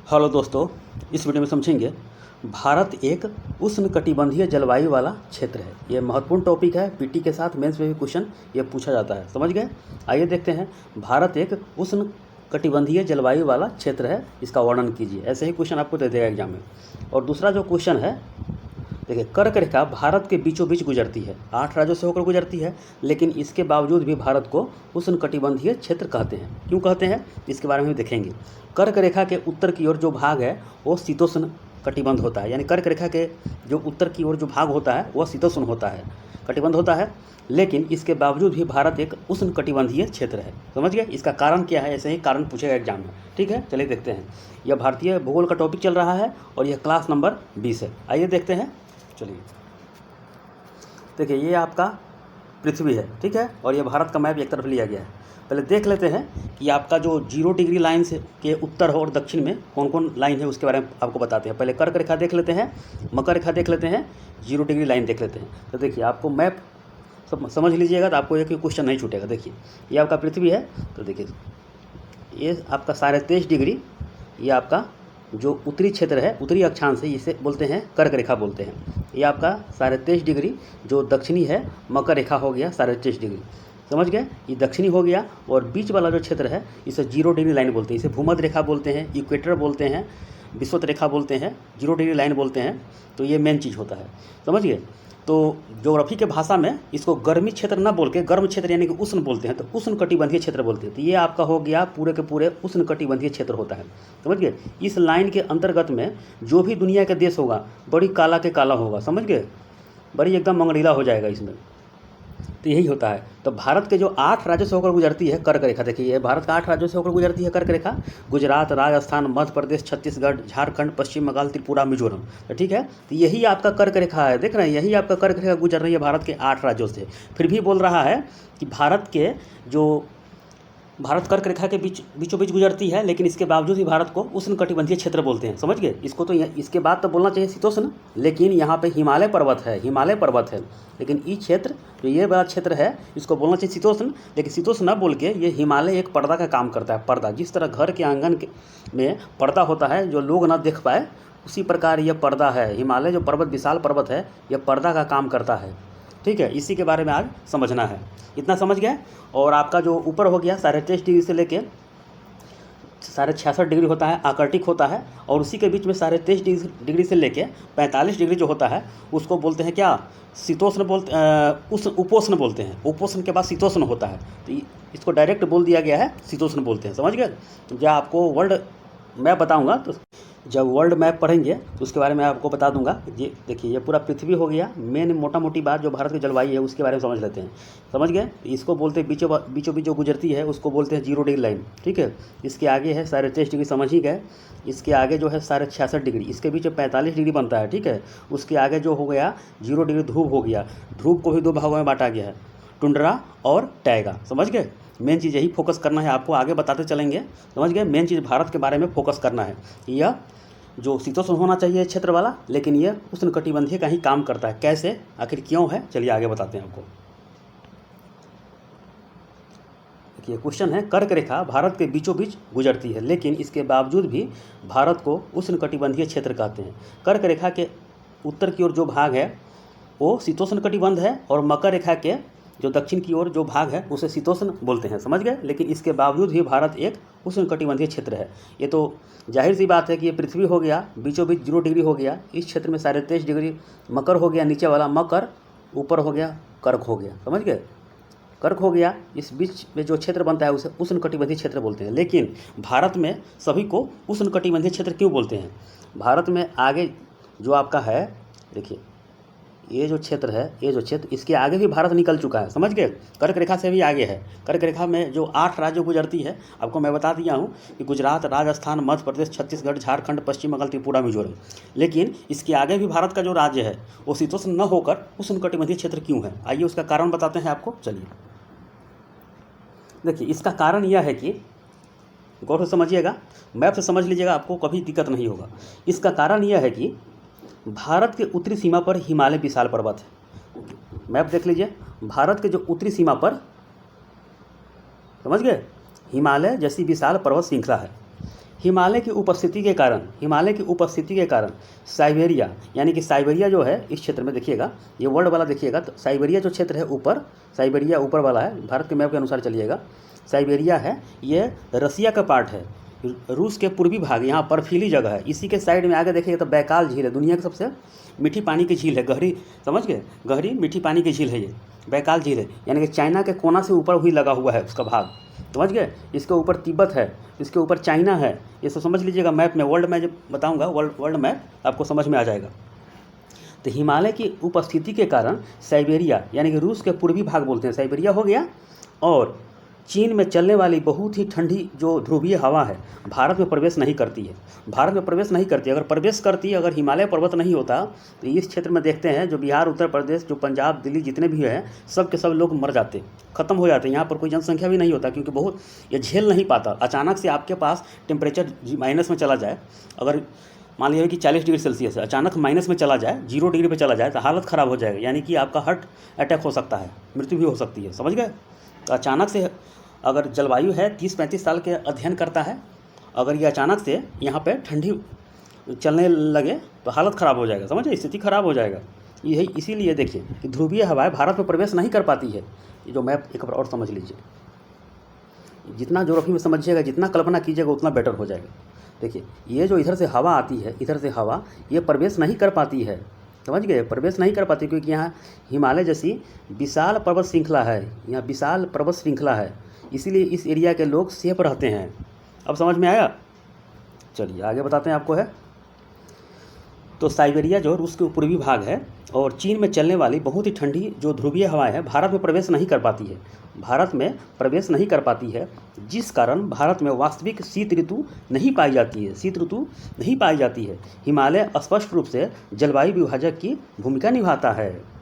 Hello दोस्तों, इस video में समझेंगे भारत एक उष्णकटिबंधीय जलवायु वाला क्षेत्र है। ये महत्वपूर्ण टॉपिक है। पीटी के साथ मेंस में भी क्वेश्चन ये पूछा जाता है। समझ गए? आइए देखते हैं। भारत एक उष्णकटिबंधीय जलवायु वाला क्षेत्र है, इसका वर्णन कीजिए। ऐसे ही क्वेश्चन आपको दे देगा एग्जाम में। और दूसरा जो क्वेश्चन है, देखिए, कर्क रेखा भारत के बीचों बीच गुजरती है, 8 राज्यों से होकर गुजरती है, लेकिन इसके बावजूद भी भारत को उष्णकटिबंधीय क्षेत्र कहते हैं। क्यों कहते हैं, इसके बारे में देखेंगे। कर्क रेखा के उत्तर की ओर जो भाग है वो शीतोष्ण कटिबंध होता है, यानी कर्क रेखा के जो उत्तर की ओर जो भाग होता है वह शीतोष्ण होता है, कटिबंध होता है, लेकिन इसके बावजूद भी भारत एक उष्णकटिबंधीय क्षेत्र है। समझ गए? इसका कारण क्या है? ऐसे ही कारण पूछेगा एग्जाम में। ठीक है, चलिए देखते हैं। यह भारतीय भूगोल का टॉपिक चल रहा है और यह क्लास नंबर 20 है। आइए देखते हैं। चलिए देखिए, ये आपका पृथ्वी है, ठीक है, और ये भारत का मैप एक तरफ लिया गया है। पहले देख लेते हैं कि आपका जो 0 डिग्री लाइन से के उत्तर और दक्षिण में कौन कौन लाइन है, उसके बारे में आपको बताते हैं। पहले कर्क रेखा देख लेते हैं, मकर रेखा देख लेते हैं, 0 डिग्री लाइन देख लेते हैं। तो देखिए, आपको मैप सब समझ लीजिएगा तो आपको एक क्वेश्चन नहीं छूटेगा। देखिए, ये आपका पृथ्वी है, तो देखिए ये आपका 23.5 डिग्री, ये आपका जो उत्तरी क्षेत्र है, उत्तरी अक्षांश है, इसे बोलते हैं कर्क रेखा बोलते हैं। ये आपका 23.5 डिग्री जो दक्षिणी है, मकर रेखा हो गया 23.5 डिग्री। समझ गए? ये दक्षिणी हो गया। और बीच वाला जो क्षेत्र है इसे 0 डिग्री लाइन बोलते हैं। इसे भूमध्य रेखा बोलते हैं, इक्वेटर बोलते हैं, विषुवत रेखा बोलते हैं, 0 डिग्री लाइन बोलते हैं। तो ये मेन चीज़ होता है। समझ गए? तो ज्योग्राफी के भाषा में इसको गर्मी क्षेत्र ना बोल के गर्म क्षेत्र यानी कि उष्ण बोलते हैं, तो उष्णकटिबंधीय क्षेत्र बोलते हैं। तो ये आपका हो गया पूरे के पूरे उष्णकटिबंधीय क्षेत्र होता है। समझ गए? इस लाइन के अंतर्गत में जो भी दुनिया का देश होगा बड़ी काला के काला होगा। समझ गए? बड़ी एकदम मंगलीला हो जाएगा इसमें। तो यही होता है। तो भारत के जो 8 राज्यों से होकर गुजरती है कर्क रेखा, देखिए ये भारत का 8 राज्यों से होकर गुजरती है कर्क रेखा। गुजरात, राजस्थान, मध्य प्रदेश, छत्तीसगढ़, झारखंड, पश्चिम बंगाल, त्रिपुरा, मिजोरम। तो ठीक है, तो यही आपका कर्क रेखा है। देख रहे हैं, यही आपका कर्क रेखा गुजर रही है भारत के 8 राज्यों से। फिर भी बोल रहा है कि भारत कर्क रेखा के बीचों बीच गुजरती है, लेकिन इसके बावजूद भी भारत को उष्णकटिबंधीय क्षेत्र बोलते हैं। समझ गए? इसको तो इसके बाद तो बोलना चाहिए शीतोष्ण, लेकिन यहाँ पे हिमालय पर्वत है, हिमालय पर्वत है, लेकिन ये क्षेत्र जो ये बड़ा क्षेत्र है इसको बोलना चाहिए शीतोष्ण। लेकिन शीतोष्ण ना बोल के ये हिमालय एक पर्दा का काम करता है। पर्दा, जिस तरह घर के आंगन में पर्दा होता है जो लोग ना देख पाए, उसी प्रकार यह पर्दा है। हिमालय जो पर्वत, विशाल पर्वत है, यह पर्दा का काम करता है। ठीक है, इसी के बारे में आज समझना है। इतना समझ गए? और आपका जो ऊपर हो गया 23.5 डिग्री से लेके 66.5 डिग्री होता है, आर्कटिक होता है। और उसी के बीच में 23.5 डिग्री से लेके 45 डिग्री जो होता है उसको बोलते हैं क्या? शीतोष्ण बोलते, उपोष्ण बोलते हैं। उपोष्ण के बाद शीतोष्ण होता है, तो इसको डायरेक्ट बोल दिया गया है शीतोष्ण बोलते हैं। समझ गए? जब आपको वर्ल्ड मैप बताऊँगा, तो जब वर्ल्ड मैप पढ़ेंगे तो उसके बारे में आपको बता दूंगा। ये देखिए, ये पूरा पृथ्वी हो गया। मेन मोटा मोटी बात जो भारत की जलवायु है उसके बारे में समझ लेते हैं। समझ गए? इसको बोलते हैं बीचों बीच जो गुजरती है उसको बोलते हैं 0 डिग्री लाइन। ठीक है, इसके आगे है 23.5 डिग्री, समझ ही गए। इसके आगे जो है 66.5 डिग्री, इसके बीच 45 डिग्री बनता है। ठीक है, उसके आगे जो हो गया 0 डिग्री ध्रुव हो गया। ध्रुव को भी 2 भागों में बांटा गया है, टुंड्रा और टैगा। समझ गए? मेन चीज़ यही फोकस करना है, आपको आगे बताते चलेंगे। समझ गए? मेन चीज़ भारत के बारे में फोकस करना है। यह जो शीतोष्ण होना चाहिए क्षेत्र वाला, लेकिन यह उष्णकटिबंधीय का ही काम करता है। कैसे, आखिर क्यों है, चलिए आगे बताते हैं आपको। देखिए, क्वेश्चन है, कर्क रेखा भारत के बीचों बीच गुजरती है, लेकिन इसके बावजूद भी भारत को उष्णकटिबंधीय क्षेत्र कहते हैं। कर्क रेखा के उत्तर की ओर जो भाग है वो शीतोष्ण कटिबंध है, और मकर रेखा के जो दक्षिण की ओर जो भाग है उसे शीतोष्ण बोलते हैं। समझ गए? लेकिन इसके बावजूद भी भारत एक उष्णकटिबंधीय क्षेत्र है। ये तो जाहिर सी बात है कि ये पृथ्वी हो गया, बीचों बीच 0 डिग्री हो गया। इस क्षेत्र में 23.5 डिग्री मकर हो गया, नीचे वाला मकर, ऊपर हो गया कर्क हो गया। समझ गए? कर्क हो गया। इस बीच में जो क्षेत्र बनता है उसे उष्णकटिबंधीय क्षेत्र बोलते हैं। लेकिन भारत में सभी को उष्णकटिबंधीय क्षेत्र क्यों बोलते हैं? भारत में आगे जो आपका है, देखिए ये जो क्षेत्र है, ये जो क्षेत्र, इसके आगे भी भारत निकल चुका है। समझ गए? कर्क रेखा से भी आगे है। कर्क रेखा में जो 8 राज्यों गुजरती है, आपको मैं बता दिया हूँ कि गुजरात, राजस्थान, मध्य प्रदेश, छत्तीसगढ़, झारखंड, पश्चिम बंगाल, त्रिपुरा, मिजोरम। लेकिन इसके आगे भी भारत का जो राज्य है वो शीतोष्ण न होकर उष्णकटिबंधीय क्षेत्र क्यों है? आइए उसका कारण बताते हैं आपको। चलिए देखिए, इसका कारण यह है कि गौर से समझिएगा, मैप से समझ लीजिएगा, आपको कभी दिक्कत नहीं होगा। इसका कारण यह है कि भारत के उत्तरी सीमा पर हिमालय विशाल पर्वत है। मैप देख लीजिए, भारत के जो उत्तरी सीमा पर, समझ गए, हिमालय जैसी विशाल पर्वत श्रृंखला है। हिमालय की उपस्थिति के कारण साइबेरिया, यानी कि साइबेरिया जो है इस क्षेत्र में देखिएगा, ये वर्ल्ड वाला देखिएगा, तो साइबेरिया जो क्षेत्र है ऊपर, साइबेरिया ऊपर वाला है, भारत के मैप के अनुसार चलिएगा, साइबेरिया है, ये रसिया का पार्ट है, रूस के पूर्वी भाग, यहाँ बर्फीली जगह है। इसी के साइड में आगे देखिएगा तो बैकाल झील है, दुनिया की सबसे मीठी पानी की झील है, गहरी, समझ गए, गहरी मीठी पानी की झील है ये बैकाल झील है, यानी कि चाइना के कोना से ऊपर भी लगा हुआ है उसका भाग, समझ गए। इसके ऊपर तिब्बत है, इसके ऊपर चाइना है, ये सब समझ लीजिएगा मैप में, वर्ल्ड में जब बताऊंगा वर्ल्ड मैप आपको समझ में आ जाएगा। तो हिमालय की उपस्थिति के कारण साइबेरिया, यानी कि रूस के पूर्वी भाग बोलते हैं, साइबेरिया हो गया, और चीन में चलने वाली बहुत ही ठंडी जो ध्रुवीय हवा है भारत में प्रवेश नहीं करती है, भारत में प्रवेश नहीं करती। अगर प्रवेश करती, अगर हिमालय पर्वत नहीं होता तो इस क्षेत्र में देखते हैं जो बिहार, उत्तर प्रदेश, जो पंजाब, दिल्ली जितने भी हैं सब के सब लोग मर जाते, ख़त्म हो जाते। यहाँ पर कोई जनसंख्या भी नहीं होता, क्योंकि बहुत ये झेल नहीं पाता। अचानक से आपके पास टेम्परेचर माइनस में चला जाए, अगर मान लीजिए कि 40 डिग्री सेल्सियस है, अचानक माइनस में चला जाए, 0 डिग्री पे चला जाए तो हालत ख़राब हो जाएगा, यानी कि आपका हार्ट अटैक हो सकता है, मृत्यु भी हो सकती है, समझ गए। तो अचानक से अगर जलवायु है 30-35 साल के अध्ययन करता है, अगर ये अचानक से यहाँ पे ठंडी चलने लगे तो हालत ख़राब हो जाएगा, समझिए, स्थिति ख़राब हो जाएगा। यही इसीलिए देखिए कि ध्रुवीय हवाएं भारत में प्रवेश नहीं कर पाती है। ये जो मैप एक बार और समझ लीजिए, जितना ज्योग्राफी में समझिएगा, जितना कल्पना कीजिएगा उतना बेटर हो जाएगा। देखिए ये जो इधर से हवा आती है, इधर से हवा, ये प्रवेश नहीं कर पाती है, समझ गए, प्रवेश नहीं कर पाती, क्योंकि यहाँ हिमालय जैसी विशाल पर्वत श्रृंखला है, यहाँ विशाल पर्वत श्रृंखला है, इसीलिए इस एरिया के लोग सेफ रहते हैं। अब समझ में आया? चलिए आगे बताते हैं आपको है। तो साइबेरिया जो रूस के पूर्वी भाग है और चीन में चलने वाली बहुत ही ठंडी जो ध्रुवीय हवाएं है भारत में प्रवेश नहीं कर पाती है, भारत में प्रवेश नहीं कर पाती है, जिस कारण भारत में वास्तविक शीत ऋतु नहीं पाई जाती है, शीत ऋतु नहीं पाई जाती है। हिमालय स्पष्ट रूप से जलवायु विभाजक की भूमिका निभाता है,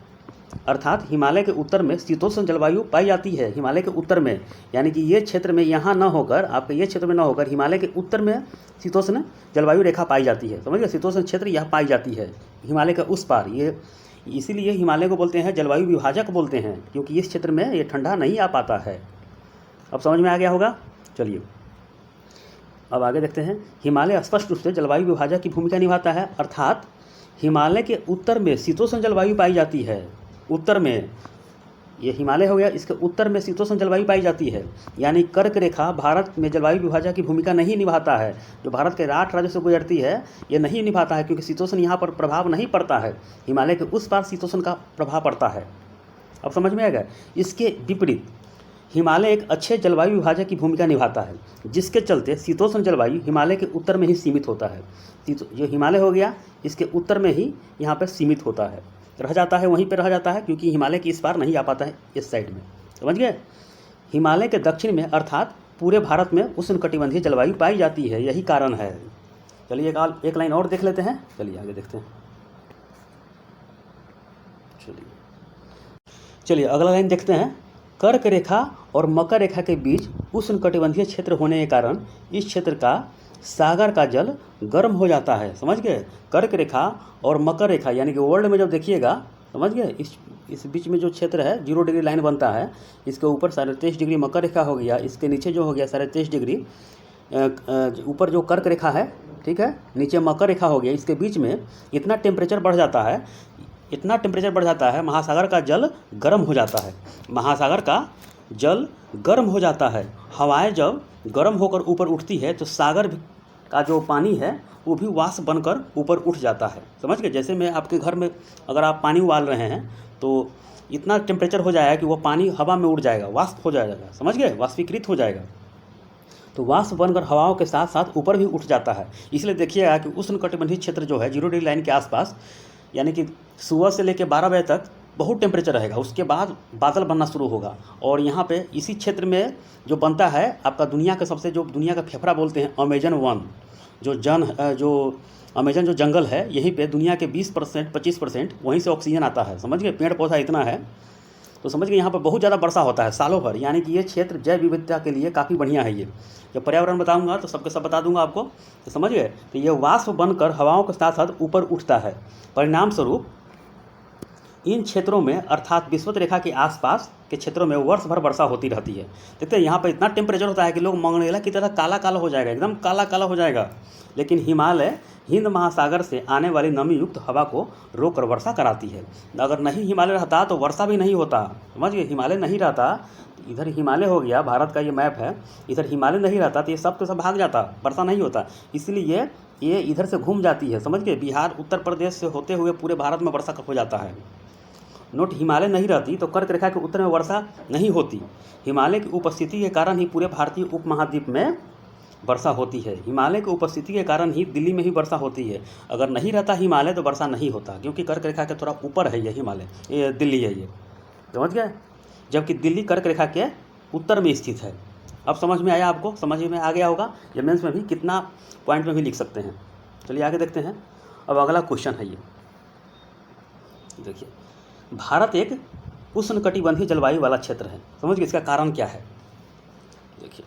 अर्थात हिमालय के उत्तर में शीतोष्ण जलवायु पाई जाती है। हिमालय के उत्तर में, यानी कि ये क्षेत्र में यहाँ न होकर, आपके ये क्षेत्र में न होकर, हिमालय के उत्तर में शीतोष्ण जलवायु रेखा पाई जाती है, समझिए, शीतोष्ण क्षेत्र यह पाई जाती है हिमालय के उस पार। ये इसीलिए हिमालय को बोलते हैं जलवायु विभाजक बोलते हैं, क्योंकि इस क्षेत्र में ये ठंडा नहीं आ पाता है। अब समझ में आ गया होगा। चलिए अब आगे देखते हैं। हिमालय स्पष्ट रूप से जलवायु विभाजक की भूमिका निभाता है, अर्थात हिमालय के उत्तर में शीतोष्ण जलवायु पाई जाती है। उत्तर में ये हिमालय हो गया, इसके उत्तर में शीतोष्ण जलवायु पाई जाती है, यानी कर्क रेखा भारत में जलवायु विभाजक की भूमिका नहीं निभाता है। जो भारत के 8 राज्यों से गुजरती है ये नहीं निभाता है, क्योंकि शीतोष्ण यहाँ पर प्रभाव नहीं पड़ता है, हिमालय के उस पार शीतोष्ण का प्रभाव पड़ता है। अब समझ में आएगा। इसके विपरीत हिमालय एक अच्छे जलवायु विभाजक की भूमिका निभाता है, जिसके चलते शीतोष्ण जलवायु हिमालय के उत्तर में ही सीमित होता है। जो हिमालय हो गया इसके उत्तर में ही यहाँ पर सीमित होता है, रह जाता है, वहीं पर रह जाता है, क्योंकि हिमालय के इस पार नहीं आ पाता है इस साइड में, समझ गए। हिमालय के दक्षिण में अर्थात पूरे भारत में उष्णकटिबंधीय जलवायु पाई जाती है, यही कारण है। चलिए एक लाइन और देख लेते हैं, चलिए आगे देखते हैं। चलिए अगला लाइन देखते हैं। कर्क रेखा और मकर रेखा के बीच उष्णकटिबंधीय क्षेत्र होने के कारण इस क्षेत्र का सागर का जल गर्म हो जाता है, समझ गए। कर्क रेखा और मकर रेखा, यानी कि वर्ल्ड में जब देखिएगा, समझ गए, इस बीच में जो क्षेत्र है 0 डिग्री लाइन बनता है, इसके ऊपर 23.5 डिग्री मकर रेखा हो गया, इसके नीचे जो हो गया 23.5 डिग्री, ऊपर जो कर्क रेखा है, ठीक है, नीचे मकर रेखा हो गया, इसके बीच में इतना टेम्परेचर बढ़ जाता है, इतना टेम्परेचर बढ़ जाता है, महासागर का जल गर्म हो जाता है, महासागर का जल गर्म हो जाता है। हवाएं जब गर्म होकर ऊपर उठती है तो सागर का जो पानी है वो भी वाष्प बनकर ऊपर उठ जाता है, समझ गए। जैसे मैं आपके घर में अगर आप पानी उबाल रहे हैं तो इतना टेम्परेचर हो जाएगा कि वो पानी हवा में उड़ जाएगा, वाष्प हो जाएगा, समझ गए, वाष्पीकृत हो जाएगा। तो वाष्प बनकर हवाओं के साथ साथ ऊपर भी उठ जाता है। इसलिए देखिएगा कि उष्णकटिबंधीय क्षेत्र जो है 0 डिग्री लाइन के आसपास, यानी कि सुबह से लेकर 12 बजे तक बहुत टेम्परेचर रहेगा, उसके बाद बादल बनना शुरू होगा। और यहाँ पे इसी क्षेत्र में जो बनता है आपका दुनिया का सबसे, जो दुनिया का फेफड़ा बोलते हैं, अमेजन वन, जो अमेजन जो जंगल है, यहीं पे दुनिया के 20% 25% वहीं से ऑक्सीजन आता है, समझ गए। पेड़ पौधा इतना है, तो समझ गए यहाँ पर बहुत ज़्यादा वर्षा होता है सालों भर, यानी कि ये क्षेत्र जैव विविधता के लिए काफ़ी बढ़िया है। ये जब पर्यावरण बताऊंगा तो सबके सब बता दूंगा आपको, तो समझ गए। तो ये वाष्प बनकर हवाओं के साथ साथ ऊपर उठता है, परिणाम स्वरूप इन क्षेत्रों में अर्थात विषुवत रेखा के आसपास के क्षेत्रों में वर्ष भर वर्षा होती रहती है। देखते हैं यहाँ पर इतना टेम्परेचर होता है कि लोग मंगनेला की तरह काला काला हो जाएगा, एकदम काला काला हो जाएगा। लेकिन हिमालय हिंद महासागर से आने वाली नमी युक्त हवा को रोककर वर्षा कराती है। अगर नहीं हिमालय रहता तो वर्षा भी नहीं होता, समझ गए। हिमालय नहीं रहता, इधर हिमालय हो गया, भारत का ये मैप है, इधर हिमालय नहीं रहता तो ये सब तो सब भाग जाता, वर्षा नहीं होता। इसलिए ये इधर से घूम जाती है, समझ गए। बिहार उत्तर प्रदेश से होते हुए पूरे भारत में वर्षा हो जाता है। नोट, हिमालय नहीं रहती तो कर्क रेखा के उत्तर में वर्षा नहीं होती। हिमालय की उपस्थिति के कारण ही पूरे भारतीय उपमहाद्वीप में वर्षा होती है। हिमालय की उपस्थिति के कारण ही दिल्ली में ही वर्षा होती है। अगर नहीं रहता हिमालय तो वर्षा नहीं होता, क्योंकि कर्क रेखा के थोड़ा ऊपर है ये हिमालय, ये दिल्ली है, ये समझ गए। जबकि दिल्ली कर्क रेखा के उत्तर में स्थित है। अब समझ में आया आपको, समझ में आ गया होगा। ये मेंस में भी कितना पॉइंट में भी लिख सकते हैं। चलिए आगे देखते हैं। अब अगला क्वेश्चन है ये, देखिए, भारत एक उष्णकटिबंधीय जलवायु वाला क्षेत्र है, समझ गए। इसका कारण क्या है? देखिए,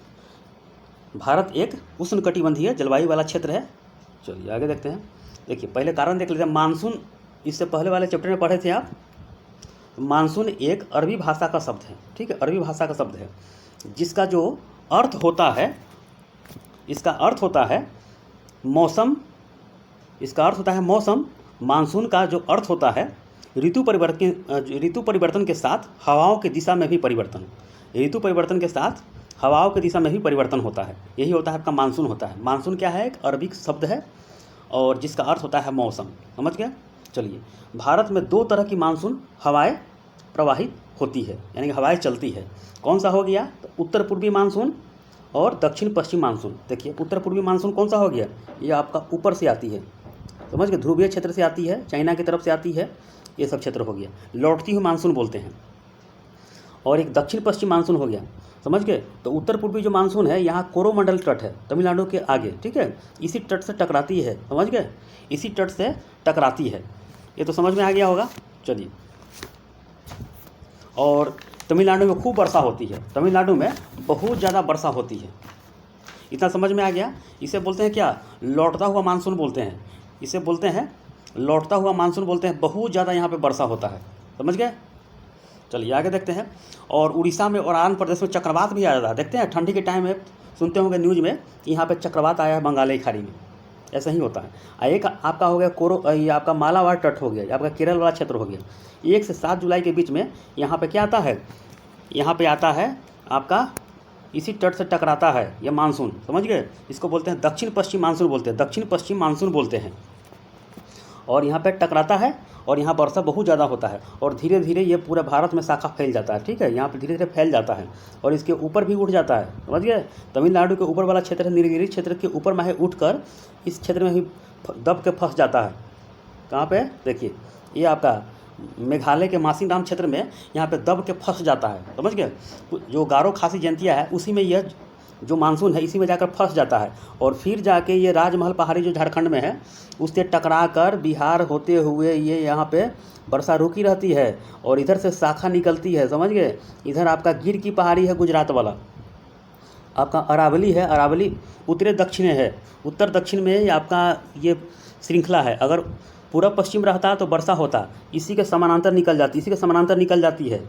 भारत एक उष्णकटिबंधीय जलवायु वाला क्षेत्र है। चलिए आगे देखते हैं। देखिए, पहले कारण देख लेते हैं। मानसून, इससे पहले वाले चैप्टर में पढ़े थे आप। मानसून एक अरबी भाषा का शब्द है, ठीक है, अरबी भाषा का शब्द है, जिसका जो अर्थ होता है, इसका अर्थ होता है मौसम, इसका अर्थ होता है मौसम। मानसून का जो अर्थ होता है ऋतु परिवर्तन के साथ हवाओं की दिशा में भी परिवर्तन। ऋतु परिवर्तन के साथ हवाओं की दिशा में भी परिवर्तन होता है, यही होता है आपका मानसून होता है। मानसून क्या है? एक अरबी शब्द है और जिसका अर्थ होता है मौसम, समझ गया। चलिए, भारत में दो तरह की मानसून हवाएं प्रवाहित होती है, यानी कि हवाएं चलती है। कौन सा हो गया? तो उत्तर पूर्वी मानसून और दक्षिण पश्चिम मानसून। देखिए, उत्तर पूर्वी मानसून कौन सा हो गया? ये आपका ऊपर से आती है, समझ गए, ध्रुवीय क्षेत्र से आती है, चाइना की तरफ से आती है, ये सब क्षेत्र हो गया, लौटती हुई मानसून बोलते हैं। और एक दक्षिण पश्चिम मानसून हो गया, समझ गए। तो उत्तर पूर्वी जो मानसून है, यहाँ कोरोमंडल तट है तमिलनाडु के आगे, ठीक है, इसी तट से टकराती है, समझ गए, इसी तट से टकराती है। ये तो समझ में आ गया होगा। चलिए, और तमिलनाडु में खूब वर्षा होती है, तमिलनाडु में बहुत ज़्यादा वर्षा होती है, इतना समझ में आ गया। इसे बोलते हैं क्या? लौटता हुआ मानसून बोलते हैं, इसे बोलते हैं लौटता हुआ मानसून बोलते हैं। बहुत ज़्यादा यहाँ पे वर्षा होता है, समझ गए। चलिए आगे देखते हैं। और उड़ीसा में और आंध्र प्रदेश में चक्रवात भी आ जाता है, देखते हैं ठंडी के टाइम में सुनते होंगे न्यूज़ में, यहाँ पे चक्रवात आया है बंगाल खाड़ी में, ऐसा ही होता है। एक आपका हो गया ये आपका मालाबार तट हो गया, ये आपका केरल वाला क्षेत्र हो गया। 1 से 7 जुलाई के बीच में यहाँ पे क्या आता है? यहाँ पे आता है आपका इसी तट से टकराता है ये मानसून, समझ गए। इसको बोलते हैं दक्षिण पश्चिम मानसून बोलते हैं, दक्षिण पश्चिम मानसून बोलते हैं। और यहाँ पे टकराता है और यहाँ वर्षा बहुत ज़्यादा होता है और धीरे धीरे ये पूरे भारत में शाखा फैल जाता है, ठीक है, यहाँ पे धीरे धीरे फैल जाता है और इसके ऊपर भी उठ जाता है, समझ गए। तमिलनाडु के ऊपर वाला क्षेत्र, नीलगिरी क्षेत्र के ऊपर में उठकर इस क्षेत्र में भी दब के फंस जाता है। कहाँ पे? देखिए, ये आपका मेघालय के मासिंगराम क्षेत्र में यहाँ पे दब के फंस जाता है, समझ गए। जो गारो खासी जयंतिया है उसी में यह जो मानसून है इसी में जाकर फंस जाता है और फिर जाके ये राजमहल पहाड़ी जो झारखंड में है उससे टकरा कर बिहार होते हुए ये यहाँ पे वर्षा रुकी रहती है और इधर से शाखा निकलती है, समझ गए। इधर आपका गिर की पहाड़ी है गुजरात वाला, आपका अरावली है, अरावली उत्तरी दक्षिण है, उत्तर दक्षिण में आपका ये श्रृंखला है। अगर पूरा पश्चिम रहता तो वर्षा होता, इसी के समानांतर निकल जाती, इसी के समानांतर निकल जाती है।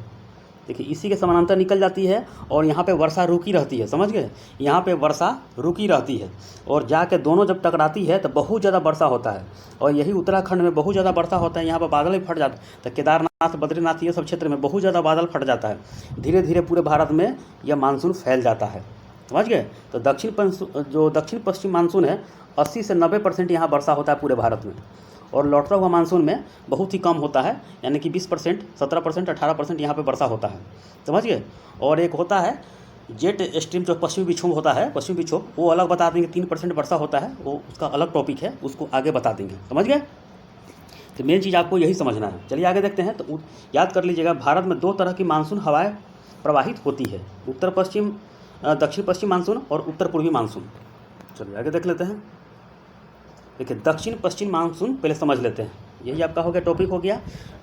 देखिए, इसी के समानांतर निकल जाती है और यहाँ पे वर्षा रुकी रहती है, समझ गए। यहाँ पे वर्षा रुकी रहती है और जाके दोनों जब टकराती है तो बहुत ज़्यादा वर्षा होता है और यही उत्तराखंड में बहुत ज़्यादा वर्षा होता है। यहाँ पर बादल ही फट जाता है, तो केदारनाथ, बद्रीनाथ ये सब क्षेत्र में बहुत ज़्यादा बादल फट जाता है। धीरे धीरे पूरे भारत में यह मानसून फैल जाता है, समझ गए। तो दक्षिण पश्चिम मानसून है 80 से 90% यहाँ वर्षा होता है पूरे भारत में और लौटता हुआ मानसून में बहुत ही कम होता है, यानी कि 20%, 17%, 18% यहाँ पे वर्षा होता है, समझ गए। और एक होता है जेट स्ट्रीम जो पश्चिमी विक्षोभ होता है, पश्चिमी विक्षोभ, वो अलग बता देंगे। 3% वर्षा होता है, वो उसका अलग टॉपिक है, उसको आगे बता देंगे, समझ गए। तो मेन चीज़ आपको यही समझना है। चलिए आगे देखते हैं। तो याद कर लीजिएगा, भारत में 2 तरह की मानसून हवाएँ प्रवाहित होती है, उत्तर पश्चिम दक्षिण पश्चिम मानसून और उत्तर पूर्वी मानसून। चलिए आगे देख लेते हैं। देखिए, दक्षिण पश्चिम मानसून पहले समझ लेते हैं, यही आपका हो गया टॉपिक हो गया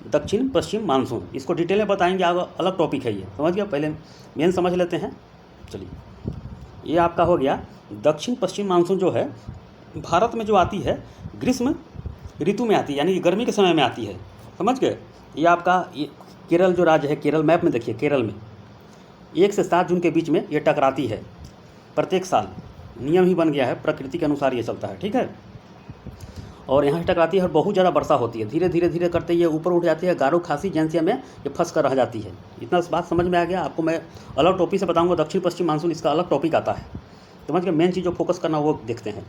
दक्षिण पश्चिम मानसून। इसको डिटेल में बताएंगे, आगे अलग टॉपिक है ये, समझ गया। पहले मेन समझ लेते हैं। चलिए, ये आपका हो गया दक्षिण पश्चिम मानसून जो है भारत में जो आती है ग्रीष्म ऋतु में आती है, यानी कि गर्मी के समय में आती है, समझ गए। ये आपका ये केरल जो राज्य है, केरल मैप में देखिए, केरल में 1 से 7 जून के बीच में ये टकराती है प्रत्येक साल। नियम ही बन गया है, प्रकृति के अनुसार ये चलता है, ठीक है। और यहाँ से टकराती है और बहुत ज़्यादा वर्षा होती है, धीरे धीरे धीरे करते ये ऊपर उठ जाती है, गारो खासी जैंसिया में ये फंस कर रह जाती है। इतना बात समझ में आ गया आपको। मैं अलग टॉपिक से बताऊँगा, दक्षिण पश्चिम मानसून, इसका अलग टॉपिक आता है, समझ गए। मेन चीज़ जो फोकस करना वो देखते हैं।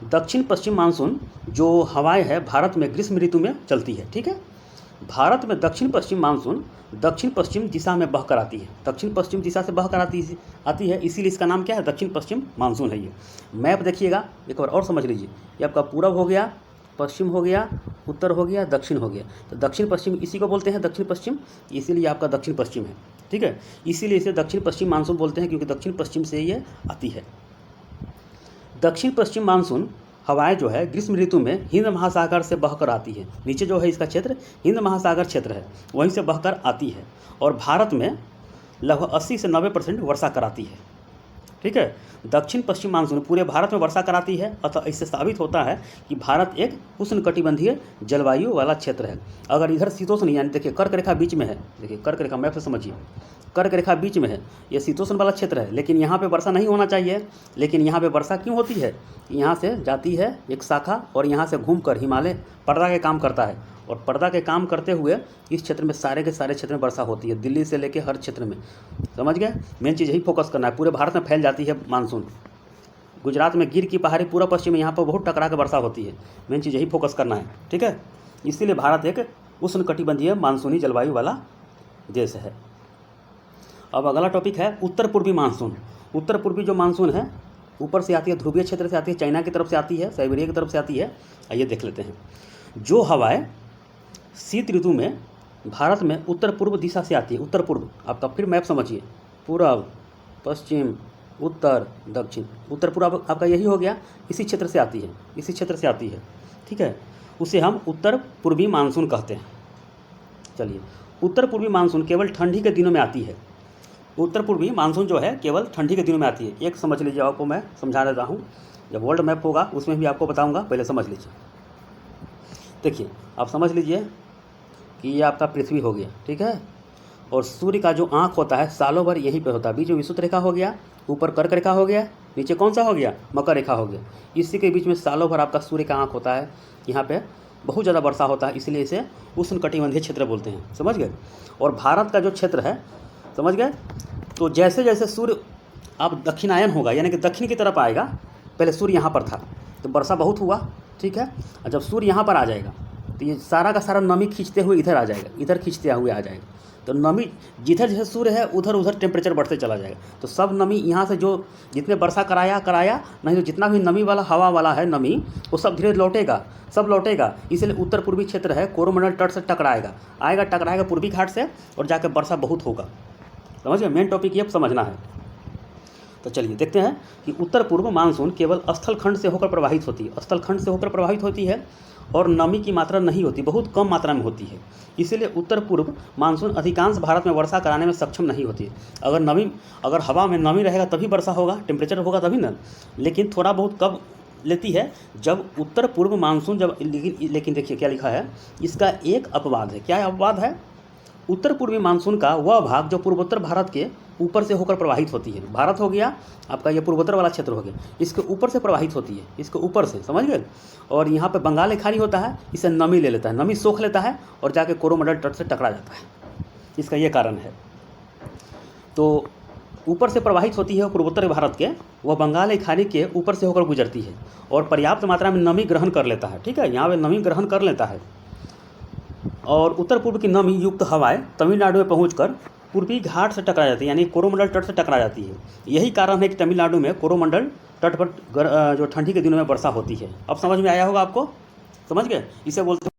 दक्षिण पश्चिम मानसून जो हवाएं है भारत में ग्रीष्म ऋतु में चलती है, ठीक है। भारत में दक्षिण पश्चिम मानसून दक्षिण पश्चिम दिशा में बहकर आती है, दक्षिण पश्चिम दिशा से बहकर आती है, इसीलिए इसका नाम क्या है, दक्षिण पश्चिम मानसून है। ये मैप देखिएगा एक बार और समझ लीजिए। ये आपका पूरब हो गया, पश्चिम हो गया, उत्तर हो गया, दक्षिण हो गया। तो दक्षिण पश्चिम इसी को बोलते हैं दक्षिण पश्चिम, इसीलिए आपका दक्षिण पश्चिम है, ठीक है। इसीलिए इसे दक्षिण पश्चिम मानसून बोलते हैं, क्योंकि दक्षिण पश्चिम से ये आती है। दक्षिण पश्चिम मानसून हवाएं जो है ग्रीष्म ऋतु में हिंद महासागर से बहकर आती है। नीचे जो है इसका क्षेत्र हिंद महासागर क्षेत्र है, वहीं से बहकर आती है और भारत में लगभग 80 से 90% वर्षा कराती है, ठीक है। दक्षिण पश्चिम मानसून पूरे भारत में वर्षा कराती है, अतः इससे साबित होता है कि भारत एक उष्णकटिबंधीय जलवायु वाला क्षेत्र है। अगर इधर शीतोष्ण यानी देखिए कर्क रेखा बीच में है, देखिए कर्क रेखा मैप से समझिए, कर्क रेखा बीच में है, ये शीतोष्ण वाला क्षेत्र है, लेकिन यहाँ पे वर्षा नहीं होना चाहिए। लेकिन यहाँ पे वर्षा क्यों होती है, यहाँ से जाती है एक शाखा और यहाँ से घूमकर हिमालय पर्दा के काम करता है, और पर्दा के काम करते हुए इस क्षेत्र में सारे के सारे क्षेत्र में वर्षा होती है, दिल्ली से लेकर हर क्षेत्र में, समझ गए। मेन चीज़ यही फोकस करना है। पूरे भारत में फैल जाती है मानसून। गुजरात में गिर की पहाड़ी पूरा पश्चिम में यहाँ पर बहुत टकरा के वर्षा होती है। मेन चीज़ यही फोकस करना है, ठीक है। इसीलिए भारत एक उष्णकटिबंधीय मानसूनी जलवायु वाला देश है। अब अगला टॉपिक है उत्तर पूर्वी मानसून। उत्तर पूर्वी जो मानसून है ऊपर से आती है, ध्रुवीय क्षेत्र से आती है, चाइना की तरफ से आती है, साइबेरिया की तरफ से आती है। आइए देख लेते हैं। जो हवाएं शीत ऋतु में भारत में उत्तर पूर्व दिशा से आती है, उत्तर पूर्व आपका फिर मैप समझिए, पूर्व पश्चिम उत्तर दक्षिण, उत्तर पूर्व आपका यही हो गया, इसी क्षेत्र से आती है, इसी क्षेत्र से आती है, ठीक है। उसे हम उत्तर पूर्वी मानसून कहते हैं। चलिए, उत्तर पूर्वी मानसून केवल ठंडी के दिनों में आती है। उत्तर पूर्वी मानसून जो है केवल ठंडी के दिनों में आती है। एक समझ लीजिए, आपको मैं समझा देता हूँ, जब वर्ल्ड मैप होगा उसमें भी आपको बताऊँगा, पहले समझ लीजिए। देखिए आप समझ लीजिए कि ये आपका पृथ्वी हो गया, ठीक है, और सूर्य का जो आँख होता है सालों भर यहीं पे होता है। बीच में विषुवत रेखा हो गया, ऊपर कर्क रेखा हो गया, नीचे कौन सा हो गया, मकर रेखा हो गया। इसी के बीच में सालों भर आपका सूर्य का आँख होता है। यहाँ पे बहुत ज़्यादा वर्षा होता है, इसलिए इसे उष्णकटिबंधीय क्षेत्र बोलते हैं, समझ गए। और भारत का जो क्षेत्र है, समझ गए, तो जैसे जैसे सूर्य अब दक्षिणायन होगा, यानी कि दक्षिण की तरफ आएगा, पहले सूर्य यहाँ पर था तो वर्षा बहुत हुआ, ठीक है। और जब सूर्य यहाँ पर आ जाएगा तो ये सारा का सारा नमी खींचते हुए इधर आ जाएगा, इधर खींचते हुए आ जाएगा। तो नमी जिधर जैसे सूर्य है उधर उधर टेम्परेचर बढ़ते चला जाएगा। तो सब नमी यहाँ से जो जितने वर्षा कराया नहीं, तो जितना भी नमी वाला हवा वाला है नमी, वो सब धीरे लौटेगा, सब लौटेगा। इसलिए उत्तर पूर्वी क्षेत्र है कोरोमंडल तट से टकराएगा पूर्वी घाट से, और जाकर वर्षा बहुत होगा, समझ गए। मेन टॉपिक ये समझना है। तो चलिए देखते हैं कि उत्तर पूर्व मानसून केवल स्थल खंड से होकर प्रवाहित होती है, स्थल खंड से होकर प्रवाहित होती है, और नमी की मात्रा नहीं होती, बहुत कम मात्रा में होती है। इसीलिए उत्तर पूर्व मानसून अधिकांश भारत में वर्षा कराने में सक्षम नहीं होती है। अगर हवा में नमी रहेगा तभी वर्षा होगा, टेम्परेचर होगा तभी ना। लेकिन थोड़ा बहुत कब लेती है, जब उत्तर पूर्व मानसून जब, लेकिन देखिए क्या लिखा है, इसका एक अपवाद है। क्या अपवाद है? उत्तर पूर्वी मानसून का वह भाग जो पूर्वोत्तर भारत के ऊपर से होकर प्रवाहित होती है। भारत हो गया आपका, ये पूर्वोत्तर वाला क्षेत्र हो गया, इसके ऊपर से प्रवाहित होती है, इसके ऊपर से, समझ गए। और यहाँ पे बंगाल की खाड़ी होता है, इसे नमी ले लेता है, नमी सोख लेता है और जाके कोरोमंडल तट से टकरा जाता है। इसका ये कारण है। तो ऊपर से प्रवाहित होती है पूर्वोत्तर भारत के, वह बंगाल की खाड़ी के ऊपर से होकर गुजरती है और पर्याप्त मात्रा में नमी ग्रहण कर लेता है, ठीक है। यहाँ पे नमी ग्रहण कर लेता है और उत्तर पूर्व की नमी युक्त हवाएं तमिलनाडु में पहुंचकर पूर्वी घाट से टकरा जाती है, यानी कोरोमंडल तट से टकरा जाती है। यही कारण है कि तमिलनाडु में कोरोमंडल तट पर जो ठंडी के दिनों में वर्षा होती है। अब समझ में आया होगा आपको, समझ गए। इसे बोलते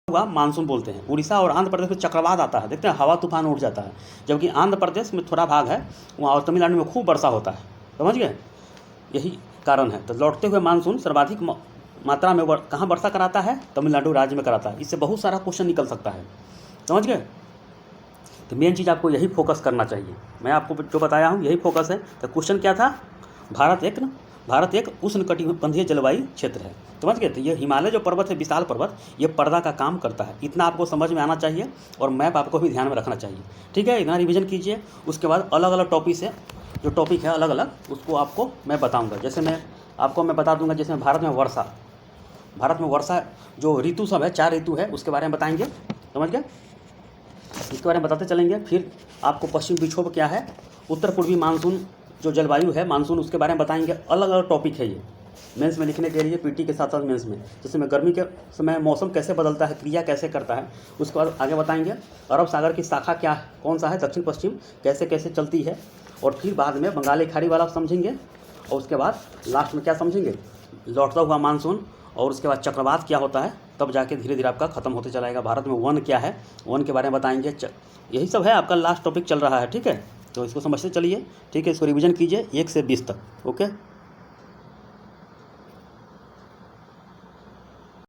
होगा मानसून बोलते हैं। उड़ीसा और आंध्र प्रदेश में चक्रवात आता है, देखते हैं हवा तूफान उठ जाता है, जबकि आंध्र प्रदेश में थोड़ा भाग है वहाँ, और तमिलनाडु में खूब वर्षा होता है, समझ गए। यही कारण है। तो लौटते हुए मानसून सर्वाधिक मात्रा में कहाँ वर्षा कराता है? तमिलनाडु राज्य में कराता है। इससे बहुत सारा क्वेश्चन निकल सकता है, समझ गए। तो मेन चीज़ आपको यही फोकस करना चाहिए। मैं आपको जो बताया हूँ यही फोकस है। तो क्वेश्चन क्या था? भारत एक भारत एक उष्णकटिबंधीय जलवायु क्षेत्र है, समझ गए। तो ये हिमालय जो पर्वत है, विशाल पर्वत, ये पर्दा का काम करता है। इतना आपको समझ में आना चाहिए और मैप आपको भी ध्यान में रखना चाहिए, ठीक है। इतना रिवीजन कीजिए। उसके बाद अलग अलग टॉपिक से जो टॉपिक है अलग अलग, उसको आपको मैं बताऊँगा। जैसे मैं बता दूँगा, जैसे भारत में वर्षा जो ऋतु सब है, 4 ऋतु है, उसके बारे में बताएंगे, समझ गए। इसके बारे में बताते चलेंगे। फिर आपको पश्चिम विक्षोभ क्या है, उत्तर पूर्वी मानसून जो जलवायु है, मानसून, उसके बारे में बताएंगे। अलग अलग टॉपिक है ये मेंस में लिखने के लिए, पीटी के साथ साथ मेंस में। जैसे में गर्मी के समय मौसम कैसे बदलता है, क्रिया कैसे करता है, उसके बाद आगे बताएंगे। अरब सागर की शाखा क्या है, कौन सा है, दक्षिण पश्चिम कैसे कैसे चलती है। और फिर बाद में बंगाली खाड़ी वाला समझेंगे। और उसके बाद लास्ट में क्या समझेंगे, लौटता हुआ मानसून। और उसके बाद चक्रवात क्या होता है, तब जाके धीरे धीरे आपका खत्म होते चलाएगा। भारत में वन क्या है, वन के बारे में बताएंगे। यही सब है, आपका लास्ट टॉपिक चल रहा है, ठीक है। तो इसको समझते चलिए, ठीक है। इसको रिवीजन कीजिए 1 से 20 तक, ओके।